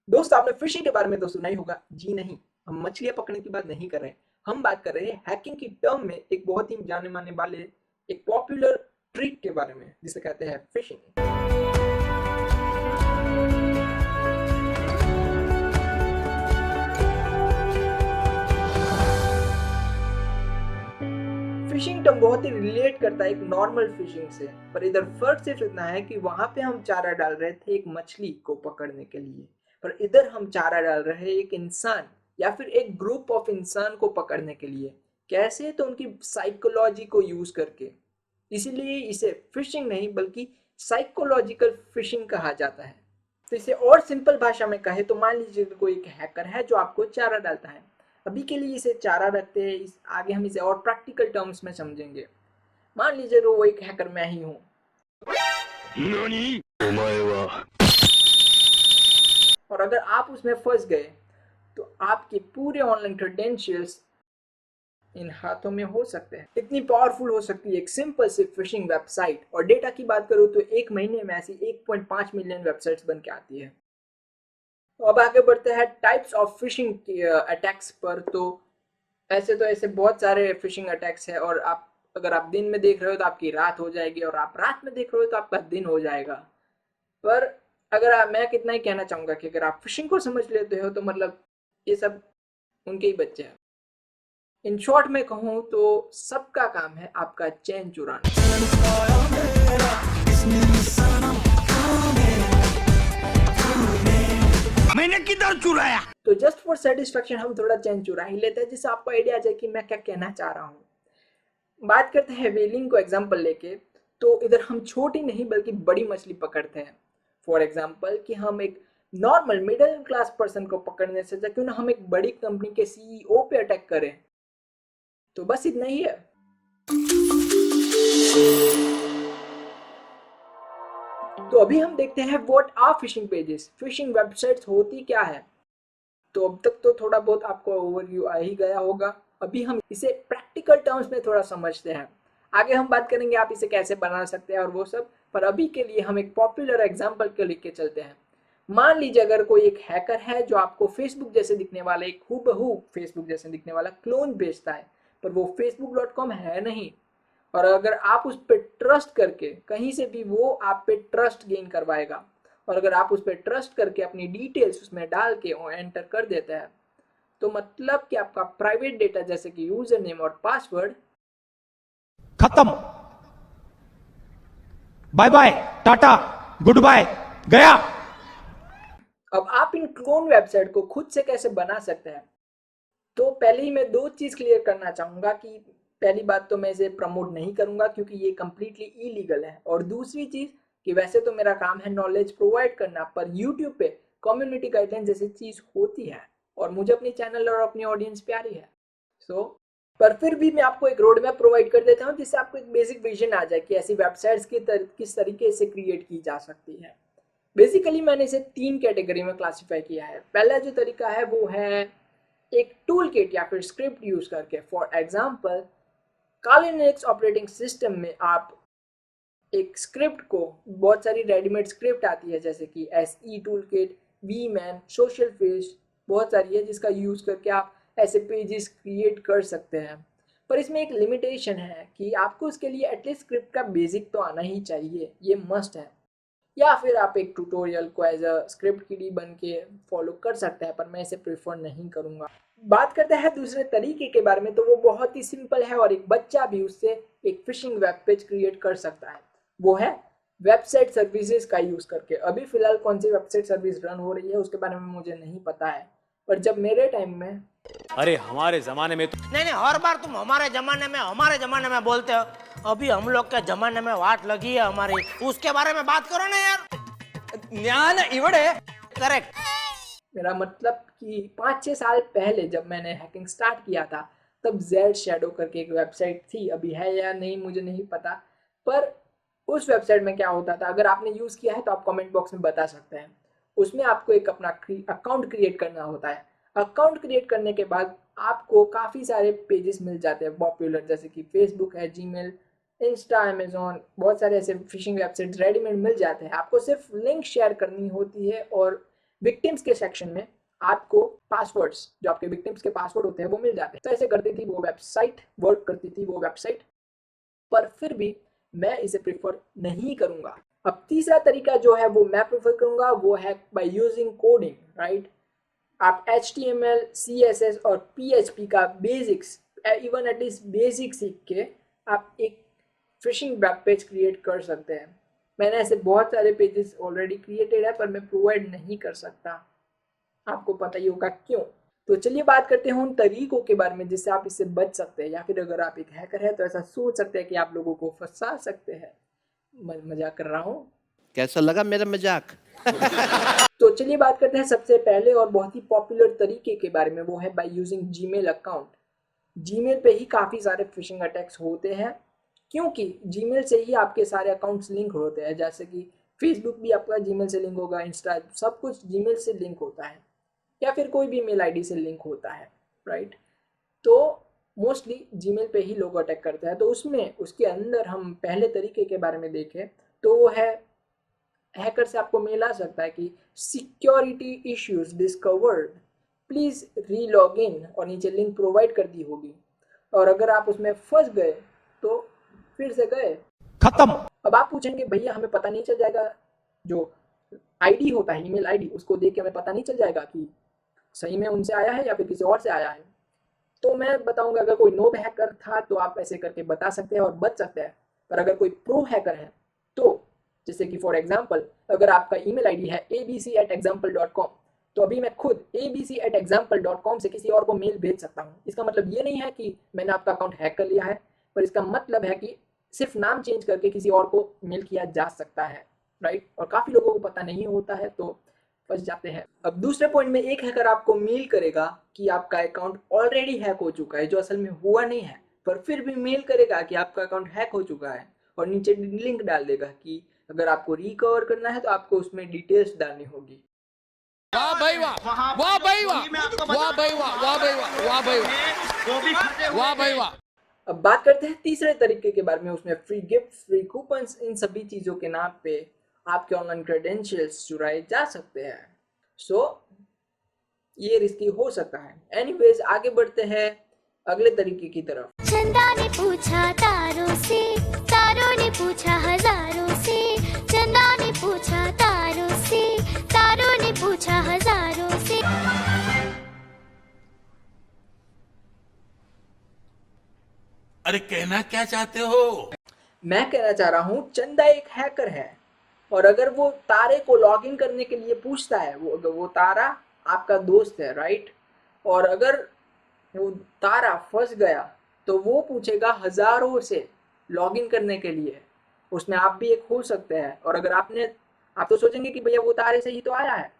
दोस्त आपने फिशिंग के बारे में तो सुना ही होगा। जी नहीं, हम मछलियां पकड़ने की बात नहीं कर रहे हैं। हम बात कर रहे हैं हैकिंग की टर्म में एक बहुत ही जाने माने वाले एक पॉपुलर ट्रिक के बारे में जिसे कहते हैं फिशिंग। फिशिंग टर्म बहुत ही रिलेट करता है एक नॉर्मल फिशिंग से, पर इधर फर्क सिर्फ इतना है कि वहां पे हम चारा डाल रहे थे एक मछली को पकड़ने के लिए, पर इधर हम चारा डाल रहे हैं एक इंसान या फिर एक ग्रुप ऑफ इंसान को पकड़ने के लिए। कैसे? तो उनकी साइकोलॉजी को यूज करके। इसीलिए इसे फिशिंग नहीं बल्कि साइकोलॉजिकल फिशिंग कहा जाता है। तो इसे और सिंपल भाषा में कहे तो मान लीजिए कि कोई एक हैकर है जो आपको चारा डालता है। अभी के लिए इसे चारा रखते हैं, आगे हम इसे और प्रैक्टिकल टर्म्स में समझेंगे। मान लीजिए वो एक हैकर मैं ही हूँ और अगर आप उसमें फंस गए तो आपके पूरे ऑनलाइन क्रेडेंशियल्स इन हाथों में हो सकते हैं। इतनी पावरफुल हो सकती है एक सिंपल सी फिशिंग वेबसाइट। और डेटा की बात करूँ तो एक महीने में ऐसी 1.5 मिलियन वेबसाइट्स बन के आती है। तो अब आगे बढ़ते हैं टाइप्स ऑफ फिशिंग अटैक्स पर। तो ऐसे बहुत सारे फिशिंग अटैक्स है और आप अगर आप दिन में देख रहे हो तो आपकी रात हो जाएगी और आप रात में देख रहे हो तो आपका दिन हो जाएगा। पर मैं कितना ही कहना चाहूंगा कि अगर आप फिशिंग को समझ लेते हो तो मतलब ये सब उनके ही बच्चे हैं। इन शॉर्ट में कहूँ तो सबका काम है आपका चैन चुराना। मैंने किधर चुराया? तो जस्ट फॉर सेटिस्फेक्शन हम थोड़ा चैन चुरा ही लेते हैं जिससे आपको आइडिया आ जाए कि मैं क्या कहना चाह रहा हूँ। बात करते हैं व्हेलिंग को एग्जांपल लेके। तो इधर हम छोटी नहीं बल्कि बड़ी मछली पकड़ते हैं। फॉर एग्जांपल कि हम एक नॉर्मल मिडिल क्लास पर्सन को पकड़ने से क्यों ना हम एक बड़ी कंपनी के सीईओ पे अटैक करें। तो बस इतना ही है। तो अभी हम देखते हैं what are phishing pages. Phishing websites होती क्या है। तो अब तक तो थोड़ा बहुत आपको ओवरव्यू आ ही गया होगा। अभी हम इसे प्रैक्टिकल टर्म्स में थोड़ा समझते हैं। आगे हम बात करेंगे आप इसे कैसे बना सकते हैं और वो सब, पर अभी के लिए हम एक पॉपुलर एग्जांपल को लेके चलते हैं। मान लीजिए अगर कोई एक हैकर है जो आपको फेसबुक जैसे दिखने वाला एक हूबहू फेसबुक जैसे दिखने वाला क्लोन बेचता है, पर वो facebook.com है नहीं। और अगर आप उस पर ट्रस्ट करके कहीं से भी वो आप पे ट्रस्ट गेन करवाएगा और अगर आप उस पर ट्रस्ट करके अपनी डिटेल्स उसमें डाल के एंटर कर देते हैं तो मतलब कि आपका प्राइवेट डेटा जैसे कि यूजर नेम और पासवर्ड खत्म। Bye bye, tata, goodbye, गया। अब आप इन क्लोन वेबसाइट को खुद से कैसे बना सकते हैं। तो पहले ही मैं दो चीज क्लियर करना चाहूंगा कि पहली बात तो मैं इसे प्रमोट नहीं करूंगा क्योंकि ये कंप्लीटली इलीगल है, और दूसरी चीज कि वैसे तो मेरा काम है नॉलेज प्रोवाइड करना, पर यूट्यूब पे कम्युनिटी गाइडलाइन जैसी चीज होती है और मुझे अपनी चैनल और अपनी ऑडियंस प्यारी है। सो पर फिर भी मैं आपको एक रोड मैप प्रोवाइड कर देता हूँ जिससे आपको एक बेसिक विजन आ जाए कि ऐसी वेबसाइट्स किस तरीके से क्रिएट की जा सकती है। बेसिकली मैंने इसे 3 कैटेगरी में क्लासिफाई किया है। पहला जो तरीका है वो है एक टूल किट या फिर स्क्रिप्ट यूज करके। For example Kali Linux operating system में आप एक स्क्रिप्ट को, बहुत सारी रेडीमेड स्क्रिप्ट आती है जैसे कि SE tool kit, Weeman, SocialFish, बहुत सारी है जिसका यूज करके आप ऐसे पेजेस क्रिएट कर सकते हैं। पर इसमें एक लिमिटेशन है कि आपको इसके लिए एटलीस्ट स्क्रिप्ट का बेसिक तो आना ही चाहिए, ये मस्ट है। या फिर आप एक ट्यूटोरियल को एज अ स्क्रिप्ट किडी बन के फॉलो कर सकते हैं, पर मैं इसे प्रेफर नहीं करूंगा। बात करते हैं दूसरे तरीके के बारे में, तो वो बहुत ही सिंपल है और एक बच्चा भी उससे एक फिशिंग वेब पेज क्रिएट कर सकता है। वो है वेबसाइट सर्विसेज का यूज करके। अभी फिलहाल कौन सी वेबसाइट सर्विस रन हो रही है उसके बारे में मुझे नहीं पता है, पर जब मेरे टाइम में अरे हमारे जमाने में तो नहीं नहीं, हर बार तुम हमारे जमाने में बोलते हो। अभी हम लोग के जमाने में वाट लगी है हमारी, उसके बारे में बात करो ना यार। ज्ञान इवड़े। करेक्ट। मेरा मतलब कि 5-6 साल पहले जब मैंने हैकिंग स्टार्ट किया था तब जेड शैडो करके एक वेबसाइट थी, अभी है या नहीं मुझे नहीं पता। पर उस वेबसाइट में क्या होता था, अगर आपने यूज़ किया है तो आप कमेंट बॉक्स में बता सकते हैं। उसमें आपको एक अपना अकाउंट क्रिएट करना होता है। अकाउंट क्रिएट करने के बाद आपको काफ़ी सारे पेजेस मिल जाते हैं पॉपुलर, जैसे कि फेसबुक है, जीमेल, इंस्टा, अमेजोन, बहुत सारे ऐसे फिशिंग वेबसाइट्स रेडीमेड मिल जाते हैं। आपको सिर्फ लिंक शेयर करनी होती है और विक्टिम्स के सेक्शन में आपको पासवर्ड्स, जो आपके विक्टिम्स के पासवर्ड होते हैं, वो मिल जाते हैं। तो ऐसे करती थी वो वेबसाइट, वर्क करती थी वो वेबसाइट, पर फिर भी मैं इसे प्रेफर नहीं करूंगा। अब तीसरा तरीका जो है वो मैं प्रेफर करूंगा, वो है बाय यूजिंग कोडिंग, राइट। आप HTML, CSS और PHP का बेसिक्स, इवन एटलीस्ट बेसिक सीख के आप एक फिशिंग वेब पेज क्रिएट कर सकते हैं। मैंने ऐसे बहुत सारे पेजेस ऑलरेडी क्रिएटेड है, पर मैं प्रोवाइड नहीं कर सकता, आपको पता ही होगा क्यों। तो चलिए बात करते हैं उन तरीकों के बारे में जिससे आप इससे बच सकते हैं, या फिर अगर आप एक हैकर है तो ऐसा सोच सकते हैं कि आप लोगों को फंसा सकते हैं। मजाक कर रहा हूँ। कैसा लगा मेरा मजाक? तो चलिए बात करते हैं सबसे पहले और बहुत ही पॉपुलर तरीके के बारे में, वो है by using Gmail account. Gmail पे ही काफ़ी सारे फिशिंग अटैक्स होते हैं, क्योंकि जीमेल से ही आपके सारे अकाउंट्स लिंक होते हैं। जैसे कि फेसबुक भी आपका जीमेल से लिंक होगा, इंस्टा, सब कुछ जीमेल से लिंक होता है, या फिर कोई भी मेल आईडी से लिंक होता है, राइट। तो मोस्टली जीमेल पे ही लोग अटैक करते हैं। तो उसके अंदर हम पहले तरीके के बारे में देखें तो वो है, हैकर से आपको मेल आ सकता है कि सिक्योरिटी इश्यूज डिस्कवर्ड, प्लीज री लॉग इन, और नीचे लिंक प्रोवाइड कर दी होगी। और अगर आप उसमें फंस गए तो फिर से गए, खत्म। अब आप पूछेंगे भैया हमें पता नहीं चल जाएगा, जो आईडी होता है, ईमेल आईडी, उसको देख के हमें पता नहीं चल जाएगा कि सही में उनसे आया है या फिर किसी और से आया है? तो मैं बताऊंगा, अगर कोई नोब हैकर था तो आप ऐसे करके बता सकते हैं और बच सकते हैं। पर अगर कोई प्रो हैकर है तो, जैसे कि फॉर एग्जांपल अगर आपका ईमेल आईडी है abc@example.com, तो अभी मैं खुद abc@example.com से किसी और को मेल भेज सकता हूँ। इसका मतलब ये नहीं है कि मैंने आपका अकाउंट हैक कर लिया है, पर इसका मतलब है कि सिर्फ नाम चेंज करके किसी और को मेल किया जा सकता है, राइट। और काफ़ी लोगों को पता नहीं होता है तो फंस जाते हैं। अब दूसरे पॉइंट में, एक हैकर आपको मेल करेगा कि आपका अकाउंट ऑलरेडी हैक हो चुका है, जो असल में हुआ नहीं है, पर फिर भी मेल करेगा कि आपका अकाउंट हैक हो चुका है, और नीचे लिंक डाल देगा कि अगर आपको रिकवर करना है तो आपको उसमें डिटेल्स डालनी होगी। वाह भाई वाह, वाह भाई वाह, वाह भाई वाह, वाह भाई वाह, वाह भाई वाह, वाह भाई वाह। अब बात करते हैं तीसरे तरीके के बारे में, उसमें फ्री गिफ्ट, फ्री कूपन्स, इन सभी चीज़ों के नाम पे आपके ऑनलाइन क्रेडेंशियल्स चुराए जा सकते हैं। सो ये रिस्की हो सकता है। एनीवेज, आगे बढ़ते हैं अगले तरीके की तरफ। चंदा ने पूछा तारों से, तारों ने पूछा हजारों से, चंदा ने पूछा तारों से, तारों ने पूछा हजारों से। अरे कहना क्या चाहते हो? मैं कहना चाह रहा हूँ, चंदा एक हैकर है, और अगर वो तारे को लॉगिन करने के लिए पूछता है, वो तारा आपका दोस्त है, राइट, और अगर वो तारा फंस गया तो वो पूछेगा हजारों से लॉगिन करने के लिए, उसमें आप भी एक हो सकते हैं। और अगर आप तो सोचेंगे कि भैया वो तारे से ही तो आया है,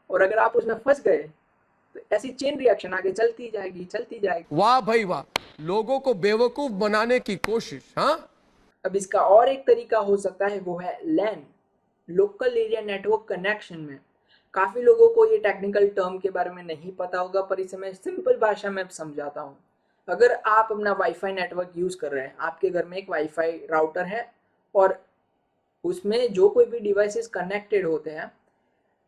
और अगर आप उसमें फंस गए तो ऐसी चेन रिएक्शन आगे चलती जाएगी। वाह भाई वाह, लोगों को बेवकूफ बनाने की कोशिश। हाँ, अब इसका और एक तरीका हो सकता है, वो है लैन, लोकल एरिया नेटवर्क कनेक्शन में। काफ़ी लोगों को ये टेक्निकल टर्म के बारे में नहीं पता होगा, पर इसे मैं सिंपल भाषा में समझाता हूँ। अगर आप अपना वाईफाई नेटवर्क यूज़ कर रहे हैं, आपके घर में एक वाईफाई राउटर है और उसमें जो कोई भी डिवाइसेस कनेक्टेड होते हैं,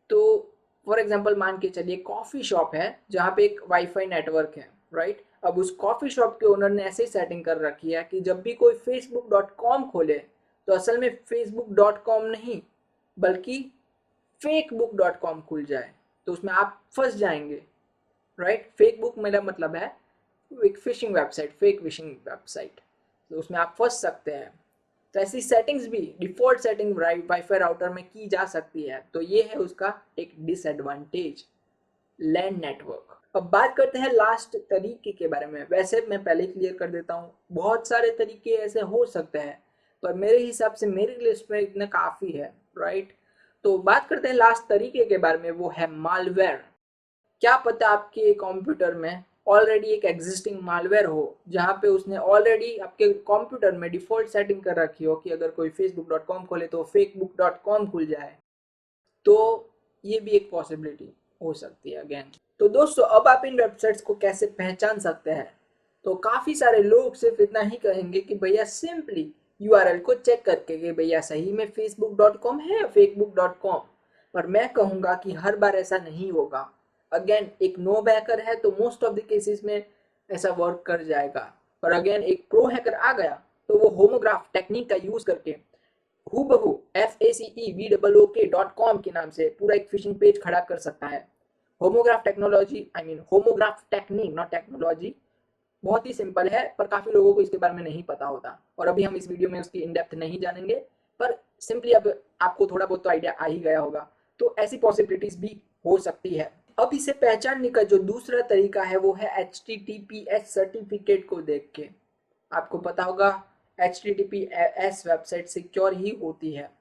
तो फॉर एग्जांपल मान के चलिए कॉफ़ी शॉप है जहाँ पे एक वाईफाई नेटवर्क है, राइट। अब उस कॉफ़ी शॉप के ओनर ने ऐसे सेटिंग कर रखी है कि जब भी कोई facebook.com खोले तो असल में facebook.com नहीं बल्कि fakebook.com खुल जाए, तो उसमें आप फंस जाएंगे, राइट। फेकबुक मेरा मतलब है एक fishing website, fake fishing website, तो उसमें आप फंस सकते हैं। तो ऐसी सेटिंग्स भी डिफ़ॉल्ट सेटिंग वाईफाई राउटर में की जा सकती है। तो ये है उसका एक डिसएडवांटेज, लैन नेटवर्क। अब बात करते हैं लास्ट तरीके के बारे में। वैसे मैं पहले क्लियर कर देता हूँ, बहुत सारे तरीके ऐसे हो सकते हैं, पर मेरे हिसाब से मेरी लिस्ट में इतना काफ़ी है, राइट। तो बात करते हैं लास्ट तरीके के बारे में, वो है मालवेयर। क्या पता आपके कंप्यूटर में ऑलरेडी एक एग्जिस्टिंग मालवेयर हो, जहाँ पे उसने ऑलरेडी आपके कंप्यूटर में डिफ़ॉल्ट सेटिंग कर रखी हो कि अगर कोई facebook.com खोले तो fakebook.com खुल जाए। तो ये भी एक पॉसिबिलिटी हो सकती है अगेन। तो दोस्तों, अब आप इन वेबसाइट्स को कैसे पहचान सकते हैं? तो काफ़ी सारे लोग सिर्फ इतना ही कहेंगे कि भैया सिंपली URL को चेक करके कि भैया सही में facebook.com है या fakebook.com। पर मैं कहूँगा कि हर बार ऐसा नहीं होगा। अगेन एक नो हैकर है तो मोस्ट ऑफ द केसेस में ऐसा वर्क कर जाएगा, पर अगेन एक प्रो हैकर आ गया तो वो होमोग्राफ टेक्निक का यूज करके हूबहू FACEVOOK.com के नाम से पूरा एक फिशिंग पेज खड़ा कर सकता है। Homograph technology homograph technique not technology बहुत ही सिंपल है, पर काफी लोगों को इसके बारे में नहीं पता होता, और अभी हम इस वीडियो में उसकी इन डेप्थ नहीं जानेंगे, पर सिंपली अब आपको थोड़ा बहुत तो आइडिया आ ही गया होगा। तो ऐसी पॉसिबिलिटीज भी हो सकती है। अब इसे पहचानने का जो दूसरा तरीका है वो है HTTPS सर्टिफिकेट को देख के। आपको पता होगा HTTPS वेबसाइट सिक्योर ही होती है,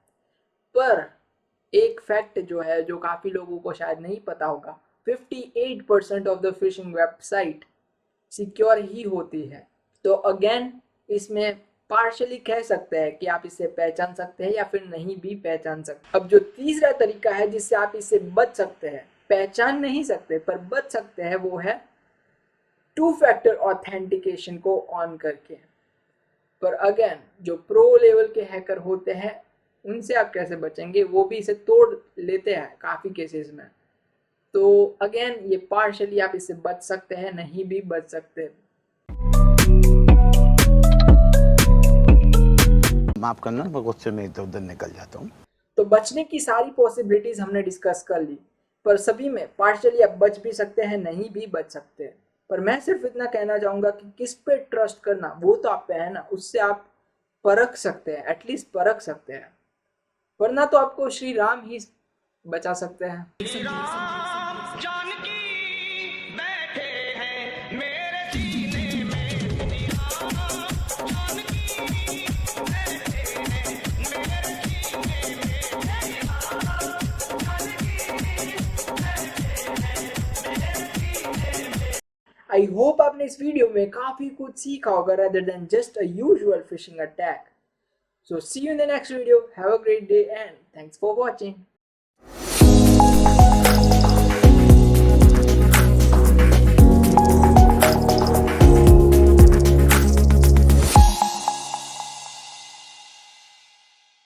पर एक फैक्ट जो है जो काफी लोगों को शायद नहीं पता होगा, 58% of the phishing website secure ही होती है। तो अगेन इसमें पार्शली कह सकते हैं कि आप इसे पहचान सकते हैं या फिर नहीं भी पहचान सकते। अब जो तीसरा तरीका है जिससे आप इससे बच सकते हैं, पहचान नहीं सकते पर बच सकते हैं, वो है 2 फैक्टर ऑथेंटिकेशन को ऑन करके। पर अगेन जो प्रो लेवल के हैकर होते हैं उनसे आप कैसे बचेंगे, वो भी इसे तोड़ लेते हैं काफ़ी केसेस में। तो अगेन ये पार्शली आप इससे बच सकते हैं, नहीं भी बच सकते। माफ करना, मैं गुस्से में इधर उधर निकल जाता हूँ। तो बचने की सारी पॉसिबिलिटीज हमने डिस्कस कर ली, पर सभी में पार्शली आप बच भी सकते हैं, नहीं भी बच सकते। पर मैं सिर्फ इतना कहना चाहूँगा कि किस पे ट्रस्ट करना वो तो आप पे है ना, उससे आप परख सकते हैं, एटलीस्ट परख सकते हैं, वरना तो आपको श्री राम ही बचा सकते हैं। आई होप आपने इस वीडियो में काफी कुछ सीखा होगा rather than just a usual phishing attack. So see you in the next video. Have a great day and thanks for watching.